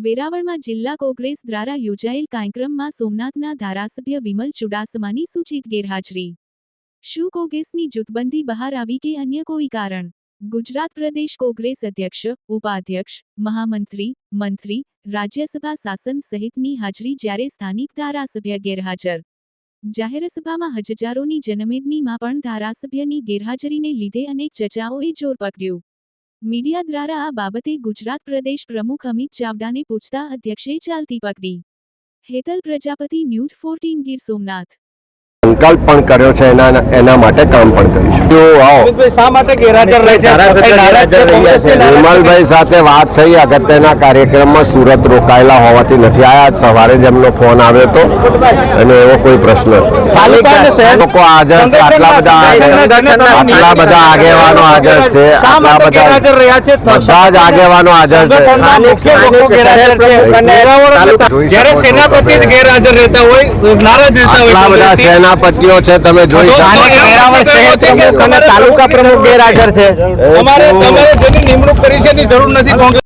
વેરાવળમાં જિલ્લા કોંગ્રેસ દ્વારા યોજાયેલ કાર્યક્રમમાં સોમનાથના ધારાસભ્ય વિમલ ચુડાસમાની સૂચિત ગેરહાજરી। શું કોંગ્રેસની જૂથબંધી બહાર આવી કે અન્ય કોઈ કારણ? ગુજરાત પ્રદેશ કોંગ્રેસ અધ્યક્ષ, ઉપાધ્યક્ષ, મહામંત્રી, મંત્રી, રાજ્યસભા શાસન સહિતની હાજરી જ્યારે સ્થાનિક ધારાસભ્ય ગેરહાજર। જાહેર સભામાં હજારોની જનમેદનીમાં પણ ધારાસભ્યની ગેરહાજરીને લીધે અનેક ચર્ચાઓએ જોર પકડ્યું। મીડિયા દ્વારા આ બાબતે ગુજરાત પ્રદેશ પ્રમુખ અમિત ચાવડાને પૂછતા અધ્યક્ષે ચાલતી પકડી। હેતલ પ્રજાપતિ, ન્યૂઝ 14 ગીર સોમનાથ। સંકલ્પ પણ કર્યો છે, એના માટે કામ પણ કરીશું। જો આવો શા માટે ગેરહાજર રહે છે? વિમલભાઈ સાથે વાત થઈ, અગત્યના કાર્યક્રમમાં સુરત રોકાયેલા હોવાથી નથી આવ્યા। સવારે જ એમનો ફોન આવ્યો હતો અને એવો કોઈ પ્રશ્ન લોકો હાજર છે, આટલા બધા આગેવાનો હાજર છે, બધા જ આગેવાનો હાજર છે। સેનાપતિ ગેરહાજર રહેતા હોય, નારાજ રહેતા હોય, બધા સેનાપતિઓ છે, તમે જોઈ શકો। તાલુકા પ્રમુખ ગેરહાજર છે। તમારે જેની નિમણૂક કરી છે એની જરૂર નથી।